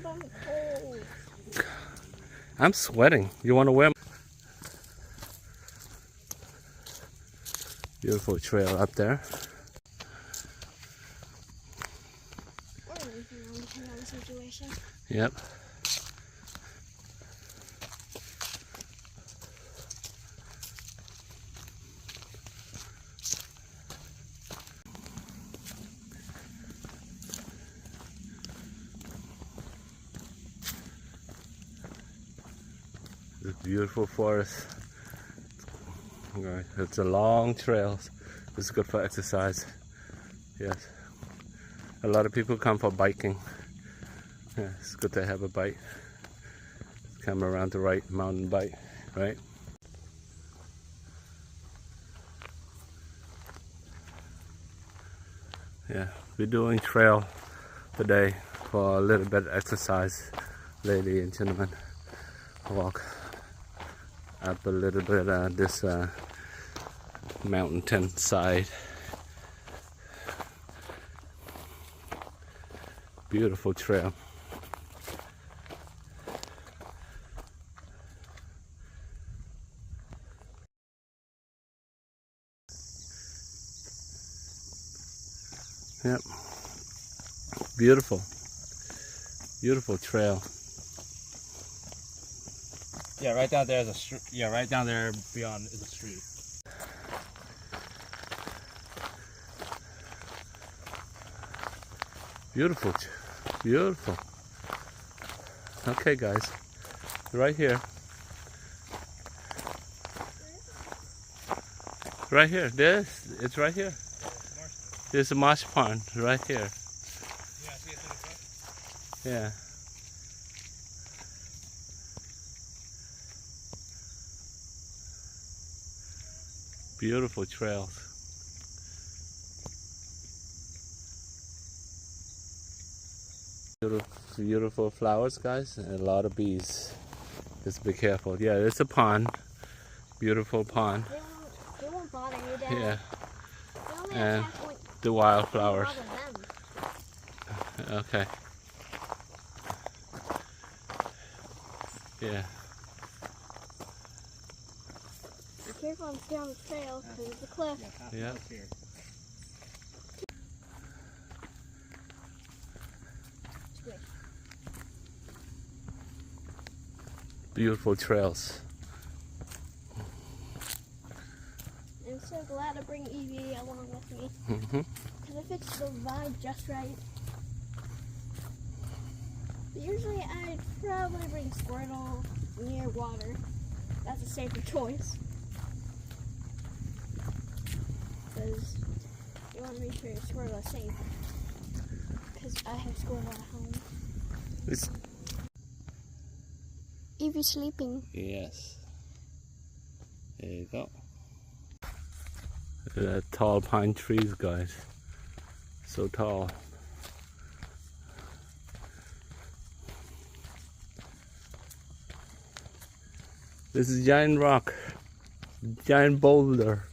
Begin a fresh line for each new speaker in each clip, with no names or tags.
I'm cold.
I'm sweating. You want to wear? Beautiful trail up there.
Situation.
Yep. This beautiful forest. It's a long trail. It's good for exercise. Yes. A lot of people come for biking. Yeah, it's good to have a bike. Come around to ride mountain bike, right? Yeah, we're doing trail today for a little bit of exercise, ladies and gentlemen. Walk up a little bit this mountain side. Beautiful trail. Yep. Beautiful. Beautiful trail.
Yeah, right down there is a street. Yeah, right down there beyond is a street.
Beautiful. Beautiful. Okay, guys. Right here. Right here. It's right here. There's a marsh pond right here.
Yeah, see it in the front?
Yeah. Beautiful trails. Beautiful flowers, guys, and a lot of bees. Just be careful. Yeah, it's a pond. Beautiful pond.
They won't bother you, Dad.
Yeah.
They only
And
have 10
the wildflowers.
them.
Okay. Yeah.
Be careful and stay on the trail because it's a cliff.
Yeah. Beautiful trails.
I'm so glad to bring Evie along with me. Because it fits the vibe just right. But usually I'd probably bring Squirtle near water. That's a safer choice. Because you want to make sure your Squirtle is safe. Because I have Squirtle at home. Evie's sleeping.
Yes. There you go. Look at that tall pine trees, guys. So tall. This is giant rock. Giant boulder.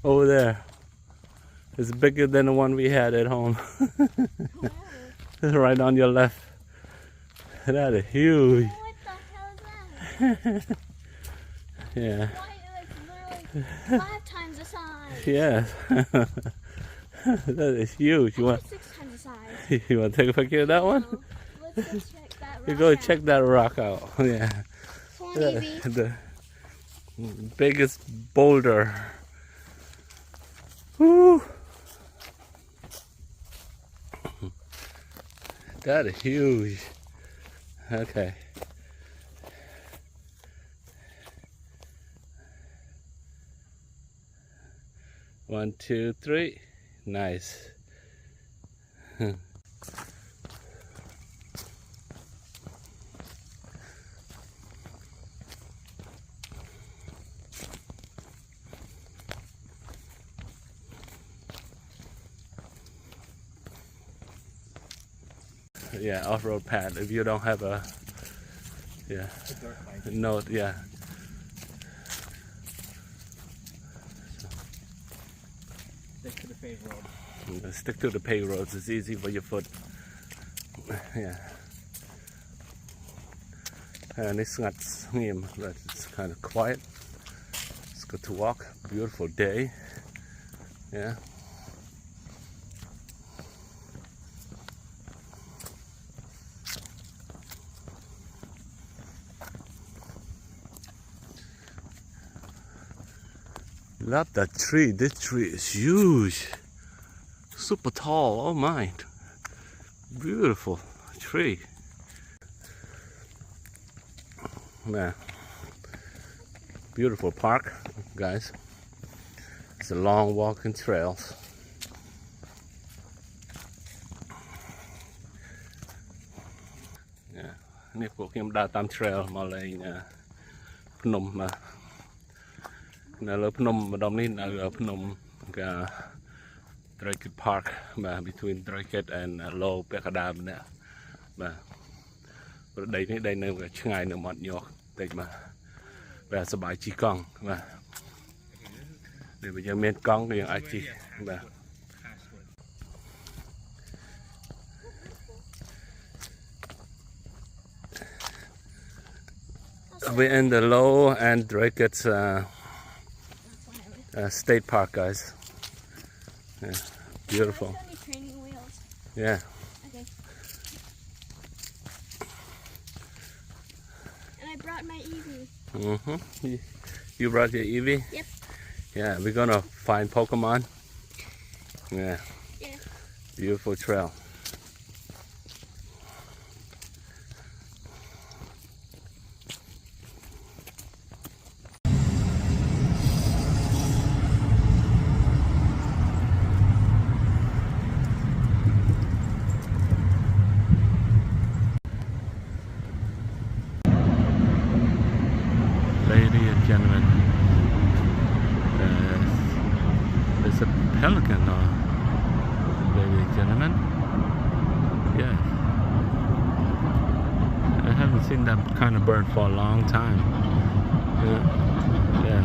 Over there. It's bigger than the one we had at home. It's right on your left. That is huge.
What the hell is that?
Yeah.
It's literally 5 times the size.
Yes. That is huge. You want
6 times the size.
you want to take a picture of that one?
No. Let's go check that rock
You go
out.
check that rock out. Yeah.
Come on, Evie.
The biggest boulder. Woo. That is huge. Okay. One, two, three. Nice. Yeah, off-road path. If you don't have a, yeah, no, yeah.
Stick to the paved road.
Stick to the paved roads. It's easy for your foot. Yeah. And it's not him, but it's kind of quiet. It's good to walk. Beautiful day. Yeah. Love that tree. This tree is huge. Super tall. Oh my. Beautiful tree. Man. Beautiful park, guys. It's a long walking trails. Yeah. នេះពួកខ្ញុំដើរតាម trail មកលេងភ្នំបាទ នៅលើភ្នំម្ដុំនេះនៅភ្នំ Drake Park បាទ between Drake and Low ពាក់កណ្ដាលម្នាក់បាទព្រោះដីនេះដីនៅឆ្ងាយនៅមាត់ញាស់តិចបាទបាទសប្បាយជិះកង់បាទនេះបើយើងមានកង់គឺយើងអាចជិះបាទ We're in the Low and Drake State Park, guys. Yeah, beautiful.
Training wheels.
Yeah.
Okay. And I brought my Eevee.
You brought your Eevee?
Yep.
Yeah, we're gonna find Pokemon. Yeah.
Yeah.
Beautiful trail. Ladies and gentlemen, there's a pelican, ladies and gentlemen. Yeah, I haven't seen that kind of bird for a long time. Yeah.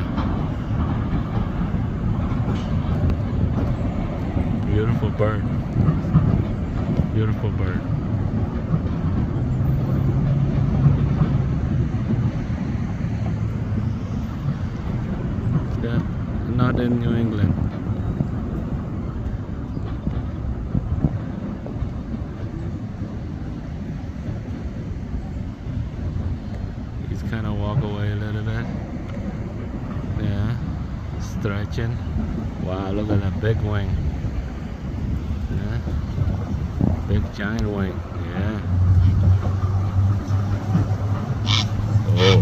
Beautiful bird. Beautiful bird. Yeah, not in New England. He's kind of walk away a little bit. Yeah, stretching. Wow, look at that big wing. Yeah, big giant wing. Yeah. Oh.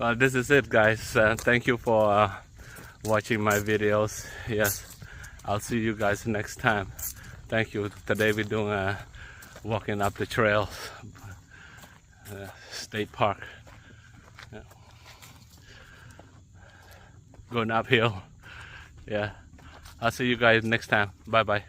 Well, this is it, guys. Thank you for watching my videos. Yes, I'll see you guys next time. Thank you. Today we're doing walking up the trail, state park. Yeah. Going uphill. Yeah, I'll see you guys next time. Bye bye.